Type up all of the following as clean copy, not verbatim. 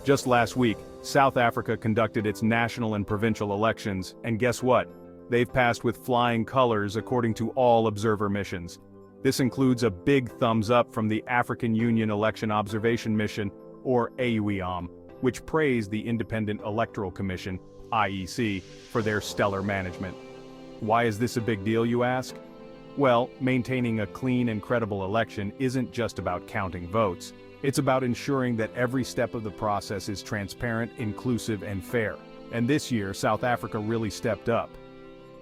Just last week, South Africa conducted its national and provincial elections, and guess what? They've passed with flying colors according to all observer missions. This includes a big thumbs up from the African Union Election Observation Mission, or AUEOM, which praised the Independent Electoral Commission, IEC, for their stellar management. Why is this a big deal, you ask? Well, maintaining a clean and credible election isn't just about counting votes. It's about ensuring that every step of the process is transparent, inclusive, and fair. And this year, South Africa really stepped up.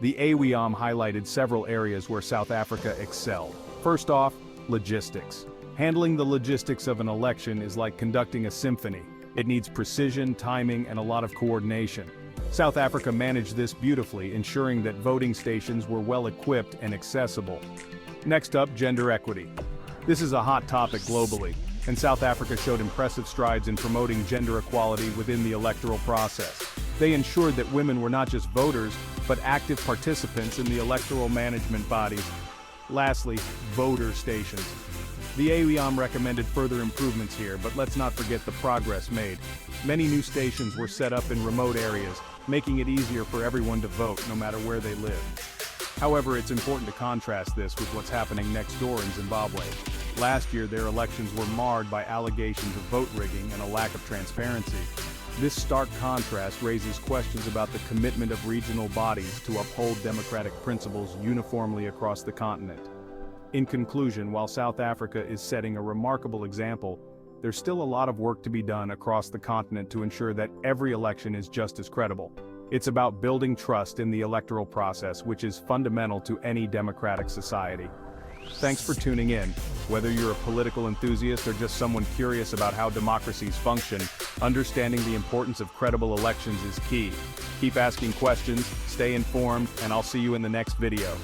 The AUEOM highlighted several areas where South Africa excelled. First off, logistics. Handling the logistics of an election is like conducting a symphony. It needs precision, timing, and a lot of coordination. South Africa managed this beautifully, ensuring that voting stations were well equipped and accessible. Next up, gender equity. This is a hot topic globally, and South Africa showed impressive strides in promoting gender equality within the electoral process. They ensured that women were not just voters, but active participants in the electoral management bodies. Lastly, voter stations. The AUEOM recommended further improvements here, but let's not forget the progress made. Many new stations were set up in remote areas, making it easier for everyone to vote, no matter where they live. However, it's important to contrast this with what's happening next door in Zimbabwe. Last year, their elections were marred by allegations of vote rigging and a lack of transparency. This stark contrast raises questions about the commitment of regional bodies to uphold democratic principles uniformly across the continent. In conclusion, while South Africa is setting a remarkable example, there's still a lot of work to be done across the continent to ensure that every election is just as credible. It's about building trust in the electoral process, which is fundamental to any democratic society. Thanks for tuning in. Whether you're a political enthusiast or just someone curious about how democracies function, understanding the importance of credible elections is key. Keep asking questions, stay informed, and I'll see you in the next video.